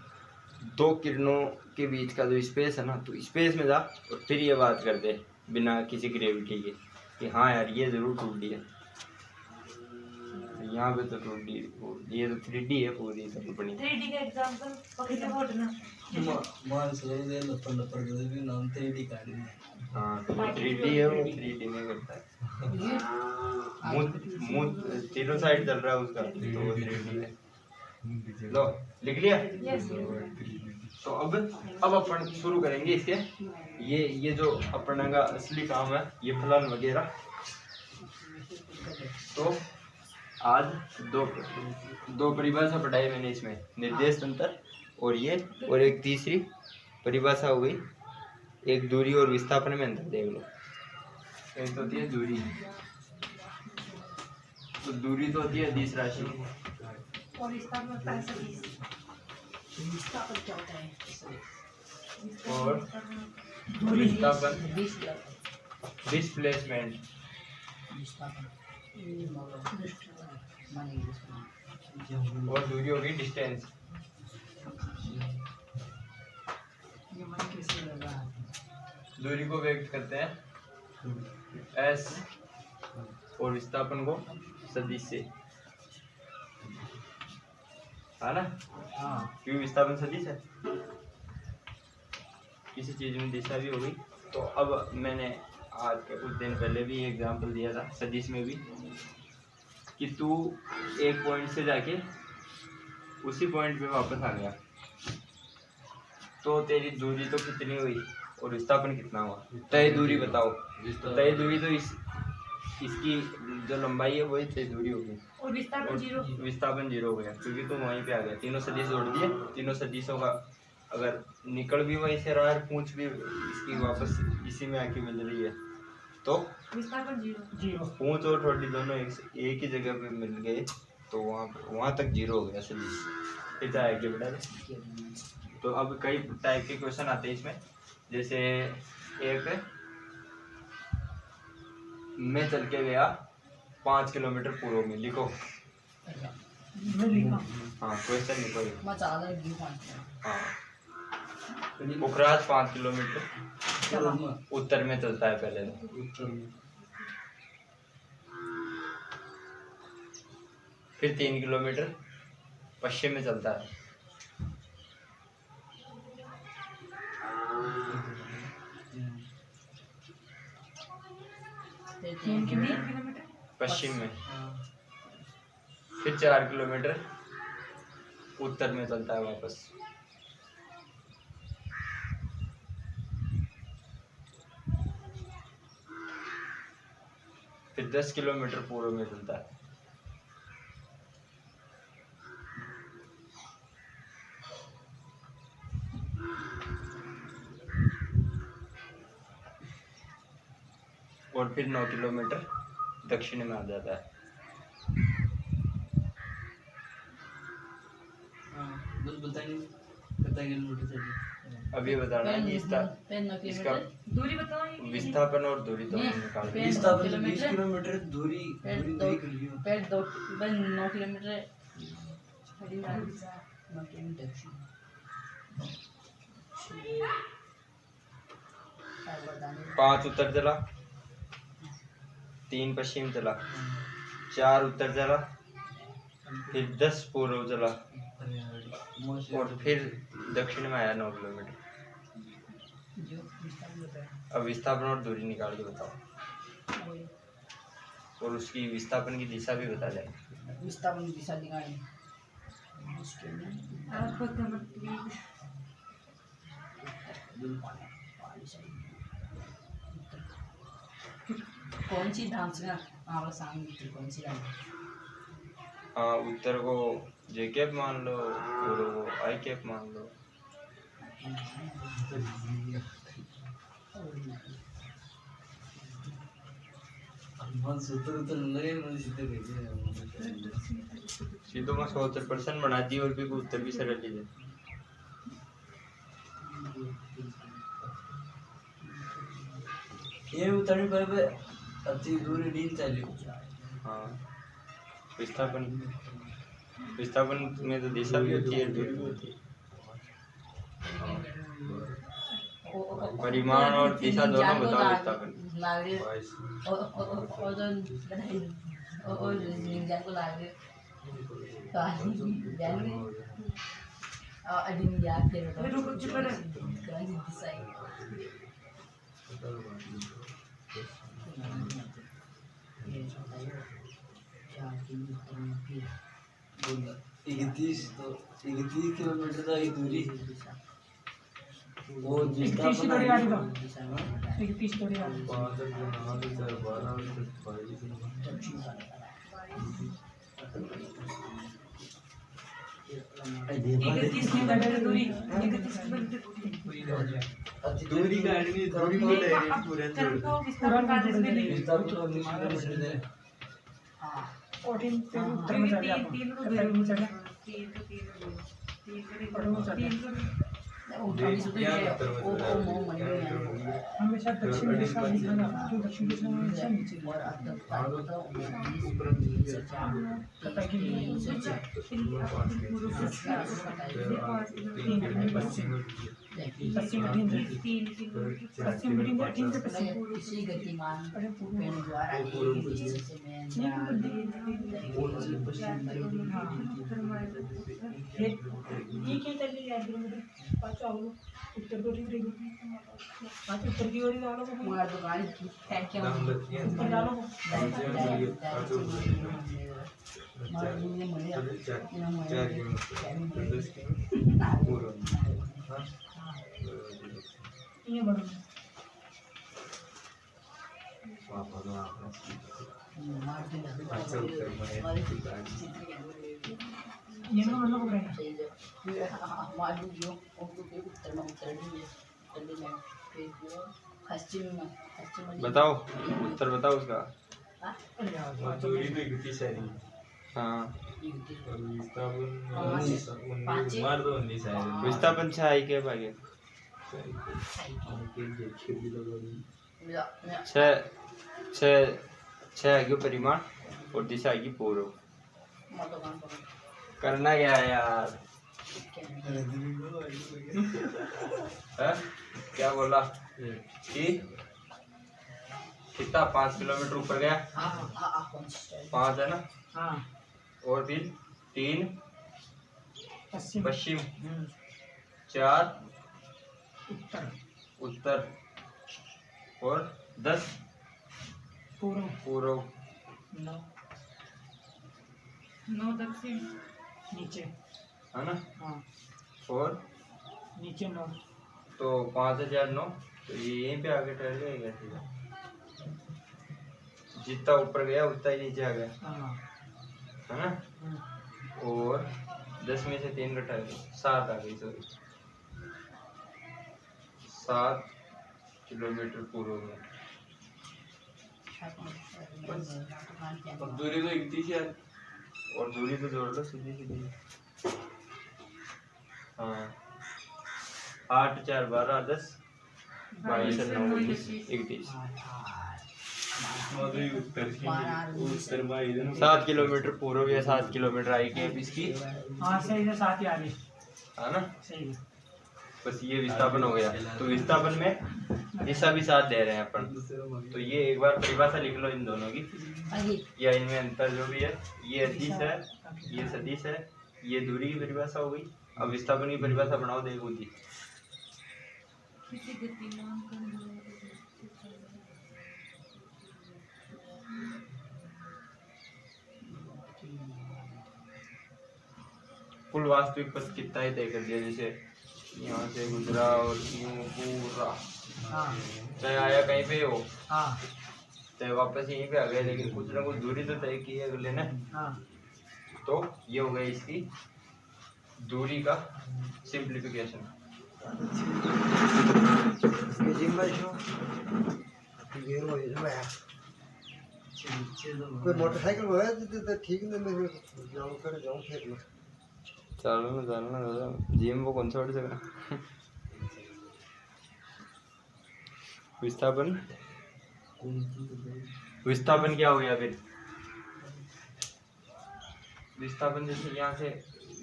2 किरणों के बीच का जो स्पेस है ना, तो स्पेस में जा और फिर ये बात कर दे बिना किसी ग्रेविटी के कि हाँ यार ये ज़रूर 2D है। यहाँ पे तो 2D, ये तो 3D है पूरी कंपनी। 3D का एग्जांपल पकड़ बोल ना, मान से लपड़ लपड़ के भी नाम 3D काट दिया। हाँ तो 3D है, वो 3D में करता है। मुंह तीनों साइड चल रहा है उसका, तो वो 3D है। लो लिख लिया। यस तो अब अपन शुरू करेंगे इसके। ये जो अपन का असली काम है, ये फलन वगैरह। तो आज दो परिभाषा पढ़ाई मैंने इसमें, निर्देश तंत्र और ये, और एक तीसरी परिभाषा हो गई, एक दूरी और विस्थापन में अंतर देख लो। एक तो होती है दूरी, तो दूरी तो होती है अदिश राशि, और विस्थापन होता है सदिश। विस्थापन क्या होता है? और विस्थापन डिस्प्लेसमेंट, और दूरी होगी डिस्टेंस। दूरी को व्यक्त करते हैं एस और विस्थापन को सदिश से, है ना? क्यों विस्थापन सदिश है, किसी चीज में दिशा भी हो गई। तो अब मैंने आज के कुछ दिन पहले भी एग्जांपल दिया था सदिश में भी, कि तू एक पॉइंट से जाके उसी पॉइंट पे वापस आ गया, तो तेरी दूरी तो कितनी हुई और विस्थापन कितना हुआ? तय दूरी बताओ। तय दूरी तो इसकी जो लंबाई है वही तय दूरी होगी, और विस्थापन जीरो। विस्थापन 0 हो गया क्योंकि तुम वहीं पे आ गया। तीनों सदिश जोड़ दिए, तीनों सदिशों का अगर निकल भी वहीं से रहा है, पूंछ भी इसकी वापस इसी में आके मिल रही है, तो विस्थापन जीरो। पूंछ और ठोडी दोनों एक ही जगह पे मिल गए, तो वहाँ तक 0 हो गया सदिश। इतना है कि बेटा। तो अब कई टाइप के क्वेश्चन आते हैं इसमें, जैसे एक मैं चल के गया 5 किलोमीटर पूर्व में, लिखो। हाँ क्वेश्चन लिखो। हाँ पुखराज 5 किलोमीटर उत्तर में चलता है पहले तो, फिर 3 किलोमीटर पश्चिम में चलता है, किलोमीटर पश्चिम में, फिर 4 किलोमीटर उत्तर में चलता है वापस, फिर 10 किलोमीटर पूर्व में चलता है, और फिर 9 किलोमीटर दक्षिण में आ जाता है। बस बताएंगे किलोमीटर से। अब ये बताना है कि इसका दूरी बताओ। विस्थापन और दूरी दोनों निकाल पेड़ विस्थापन 9 20 किलोमीटर दूरी पेड़ दूरी 2 देख लियो। 9 किलोमीटर 9 किलोमीटर दक्षिण। 5 उत्तर चला, 3 पश्चिम चला, 4 उत्तर चला, फिर 10 पूर्व चला, और फिर दक्षिण में आया 9 किलोमीटर। जो विस्थापन होता है अब विस्थापन और दूरी निकाल के बताओ, और उसकी विस्थापन की दिशा भी बता जाए। विस्थापन की दिशा दिखाएं उसके में आपको तो मत कौन सी धाम से ना हमारा सामने कौन सी धाम? हाँ उत्तर को जे कैप मान लो, पूर्व को आई कैप मान लो। मन सूत्र तो लगे मन सीधे भेजे सीधो में 70% बना दी, और भी उत्तर भी सरल ही है। ये उतरने पर अति दूरी दिन चलियो। हाँ विस्थापन में तो दिशा भी होती है, दूरी भी होती है। परिमाण और दिशा दोनों बताओ विस्थापन। लागे और जो बनाई और निंजा को लागे तो जान में अडिन या फिर रुको चुप रह। कौन सी दिशा है? बोला 31 किलोमीटर था ये दूरी। वो जिसका तीस अपना थोड़ी आ रही था। दिशा में 31 थोड़ी आ रही। 5 9 4 12 22 31 किलोमीटर दूरी, 31 किलोमीटर दूरी का आदमी दूरी को ले रही पूरे चल तो विस्तार कॉलेज में नहीं विस्तार तो 19 किलोमीटर है। हाँ 14 पे उत्तर में चढ़ गया तीन अपन उत्तर में चढ़ गया हमेशा दक्षिण दिशा दिखाना जो दक्षिण दिशा में हमेशा नीचे कटा की पश्चिम पश्चिम पश्चिम से पश्चिम किसी गतिमान अरे पूर्व पेड़ द्वारा एक दिशा से मैं ये क्या कर लिया पाँच आओ उत्तर को ठीक रहेगी पाँच उत्तर की ओर डालो को पूरा दुकान टैग क्या ऊपर डालो ये बढ़ो ये ना मतलब करेंगे बताओ उत्तर बताओ उसका। दूरी तो 31 है नहीं। हाँ और विस्थापन 19 मार दो 19 है। विस्थापन 6 आई के भागे 6 आएगी परिमाण और दिशा आएगी पूर्व। करना क्या है यार? है? क्या बोला कि कितना 5 किलोमीटर ऊपर गया? 5 है ना? हाँ और फिर 3 पश्चिम पश्चिम, 4 उत्तर उत्तर और 10 पूर्व पूर्व। 9 दक्षिण नीचे है ना? हाँ और नीचे 9 तो 5 है 4 9 तो ये यहीं पे आगे ठहर गया सीधा। जितना ऊपर गया उतना ही नीचे आ गया हाँ है ना? और 10 में से 3 घटा गया 7 आ गई सॉरी 7 किलोमीटर पूर्व में। अब दूरी तो 31 है। और दूरी तो जोड़ लो सीधी सीधी। हाँ 8 4 12 10 22 9 31 उत्तर में इधर 7 किलोमीटर पूर्व या 7 किलोमीटर आई कैप इसकी हाँ सही है साथ ही आ रही है ना? सही है बस ये विस्थापन हो गया। तो विस्थापन में दिशा भी साथ दे रहे हैं अपन। तो ये एक बार परिभाषा लिख लो इन दोनों की या इनमें अंतर जो भी है। ये अदिश है ये सदिश है। ये दूरी की परिभाषा हो गई। अब विस्थापन की परिभाषा बनाओ देखो जी। किसी गतिमान का कुल वास्तविक पथ कितना ही तय कर दिया। जैसे यहाँ से गुजरा और यूं पूरा हाँ चाहे आया कहीं पे हो हाँ चाहे वापस यहीं पे आ गए लेकिन कुछ ना कुछ दूरी तो तय की है अगले ने। हाँ तो ये हो गया इसकी दूरी का सिंप्लीफिकेशन। कोई मोटरसाइकिल हो तो ठीक नहीं मैं जाऊँ कर जाऊँ फिर मैं चलो ना दादा जिम वो कौन छोड़ सका। विस्थापन विस्थापन क्या हो गया फिर? विस्थापन जैसे यहाँ से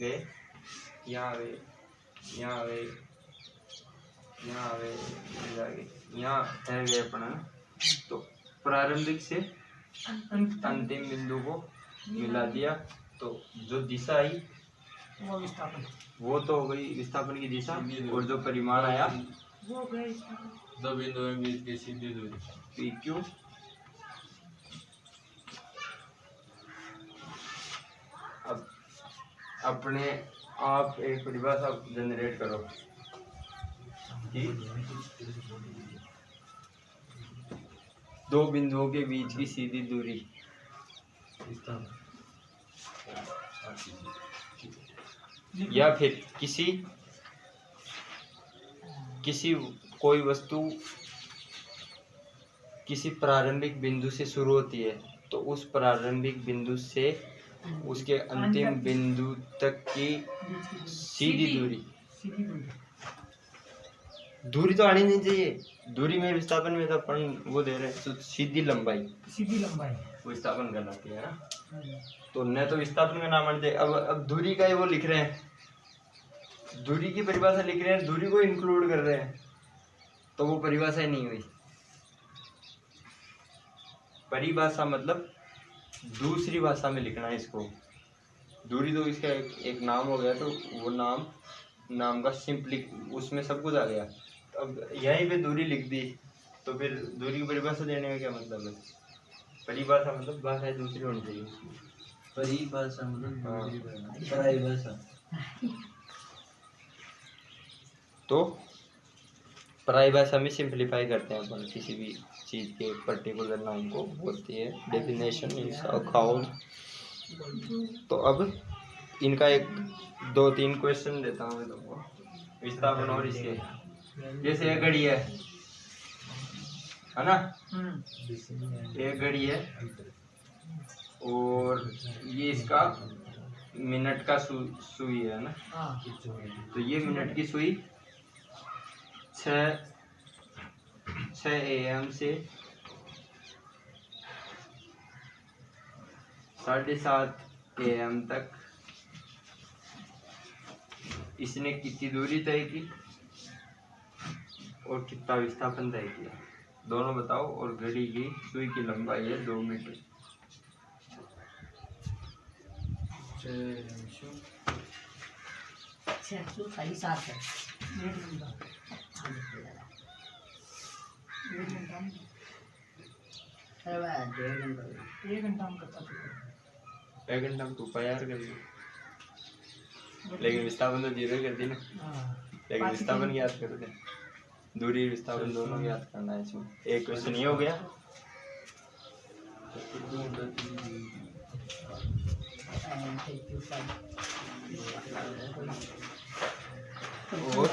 गए यहाँ गए यहाँ गए यहाँ गए इधर आगे यहाँ ठहर गए अपन है ना? तो प्रारंभिक से अंतिम बिंदु को मिला दिया तो जो दिशा आई वो विस्थापन वो तो हो गई विस्थापन की दिशा। और जो परिमाण आया वो गए दो बिंदुओं के बीच की सीधी दूरी PQ अपने आप एक परिभाषा जनरेट करो कि दो बिंदुओं के बीच की सीधी दूरी या फिर किसी कोई वस्तु किसी प्रारंभिक बिंदु से शुरू होती है तो उस प्रारंभिक बिंदु से उसके अंतिम बिंदु तक की सीधी दूरी। सीधी दूरी दूरी तो आनी नहीं चाहिए, दूरी में विस्थापन में तो अपन वो दे रहे हैं तो सीधी लंबाई विस्थापन कहलाती है ना। तो न तो विस्थापन का नाम आना चाहिए। अब दूरी का ही वो लिख रहे हैं, दूरी की परिभाषा लिख रहे हैं, दूरी को इंक्लूड कर रहे हैं, तो वो परिभाषा ही नहीं हुई। परिभाषा मतलब दूसरी भाषा में लिखना है इसको। दूरी तो इसका एक नाम हो गया, तो वो नाम का सिंपली उसमें सब कुछ आ गया। अब यहीं पे दूरी लिख दी तो फिर दूरी की परिभाषा देने का क्या मतलब है? परिभाषा मतलब भाषा दूसरी होनी चाहिए। परिभाषा मतलब हाँ। परिभाषा। तो परिभाषा में सिंपलीफाई करते हैं अपन किसी भी चीज़ के पर्टिकुलर नाम को, बोलती है डेफिनेशन इज अकाउंट। तो अब इनका एक 2-3 क्वेश्चन देता हूँ मैं तुमको, विस्थापन और इसके। जैसे एक घड़ी है ना, एक घड़ी है और ये इसका मिनट का सुई है ना। तो ये मिनट की सुई 6 AM से 7:30 AM तक इसने कितनी दूरी तय की और कितना विस्थापन तय किया, दोनों बताओ। और घड़ी की सुई की लंबाई है 2 मीटर। खाली 7 है। अरे वाह, 1.5 घंटा। 1 घंटा हम करता था। 1 घंटा में 2 पाई आर कर दिया, लेकिन विस्थापन तो 0 कर दी ना। लेकिन विस्थापन याद कर दे, दूरी विस्थापन दोनों याद करना है इसमें। एक क्वेश्चन ये हो गया। और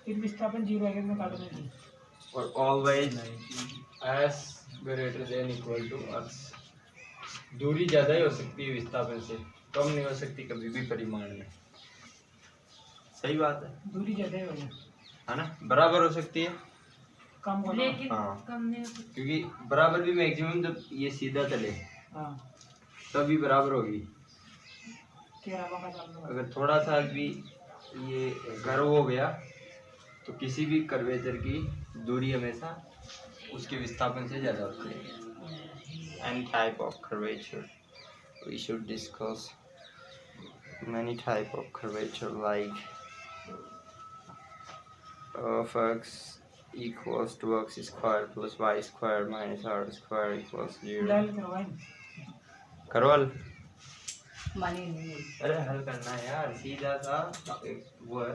फिर विस्थापन 0 आगे में काटना नहीं। और always S greater than equal to earth. दूरी ज़्यादा ही हो सकती है विस्थापन से, कम नहीं हो सकती कभी भी परिमाण में। सही बात है, दूरी ज़्यादा ही होगी, है ना। बराबर हो सकती है, कम होना। लेकिन हाँ। कम नहीं हो सकती। क्योंकि बराबर भी मैक्सिमम जब ये सीधा चले हाँ, तभी बराबर होगी। केरावा का चालू होगा। अगर थोड़ा सा भी ये कर्व हो गया तो किसी भी कर्वेचर की दूरी हमेशा उसके विस्थापन से ज़्यादा होती है। Any type of curvature we should discuss many type of curvature like f x equals to x square plus y square minus r square equals 0। Dial करवाएं। करवल मानी नहीं अरे हल करना है यार, सीधा सा एक वो है।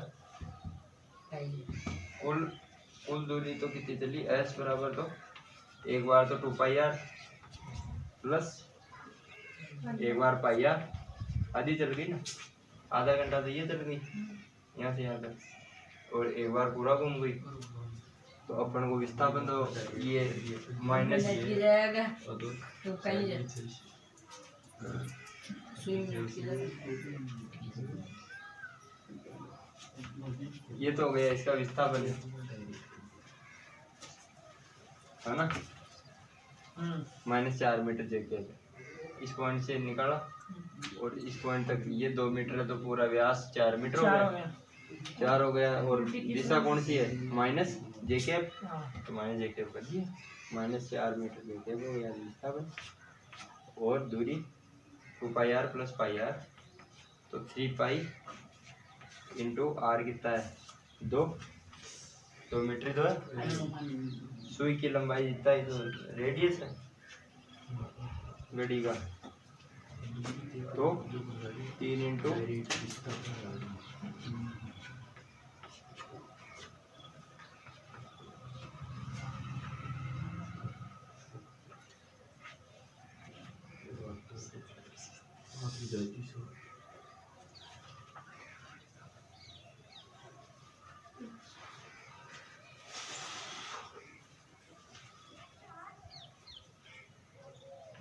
कुल दूरी तो कितनी चली, s बराबर तो एक बार तो 2 पाई आर प्लस एक बार पाई आर, आधी चल गई ना, आधा घंटा तो ये चल गई यहाँ से यहाँ तक, और एक बार पूरा घूम गई। तो अपन को विस्थापन तो ये माइनस जाएगा तो कहीं ये तो हो गया इसका विस्थापन, है ना। -4 मीटर जगह इस पॉइंट से निकाला और इस पॉइंट तक ये 2 मीटर है, तो पूरा व्यास 4 मीटर हो गया। 4 हो गया। और दिशा कौन सी है, माइनस जे कैप, तो माइनस जे कैप कर दिए, -4 मीटर जे कैप हो गया विस्थापन। और दूरी 2 pi R plus pi are, तो 3 पाई इंटू आर कितना है 2 मीटर तो है सुई की लंबाई जितना ही तो रेडियस है घड़ी का, तो 3 इंटू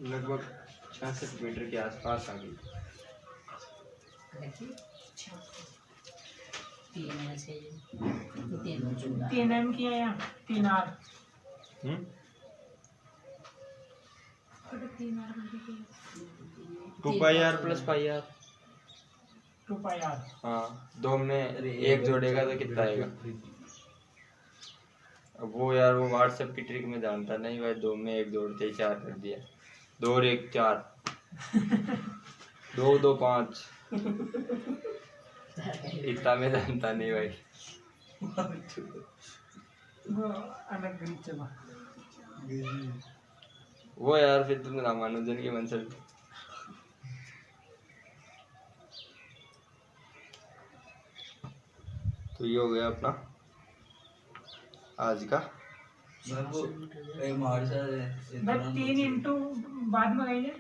लगभग 66 मीटर के आसपास आ गई। देखिए 3 में से 3 3 एम की है या 3 आर? बट 3 आर बन के 2 pi R plus pi R. 2 pi R. हाँ, 2 में एक जोड़ेगा तो कितना आएगा? अब वो यार वो व्हाट्सएप की ट्रिक में जानता नहीं भाई, 2 में एक जोड़ते ही 4 कर दिया। 2 और 1 4 2 2 5 इतना में जानता नहीं भाई। वो अलग गणित चला। वो यार फिर तुम रामानुजन के मंसल। तो ये हो गया अपना आज का। मेरे को एक हमारे साथ बस 3 इंटू बाद में गई है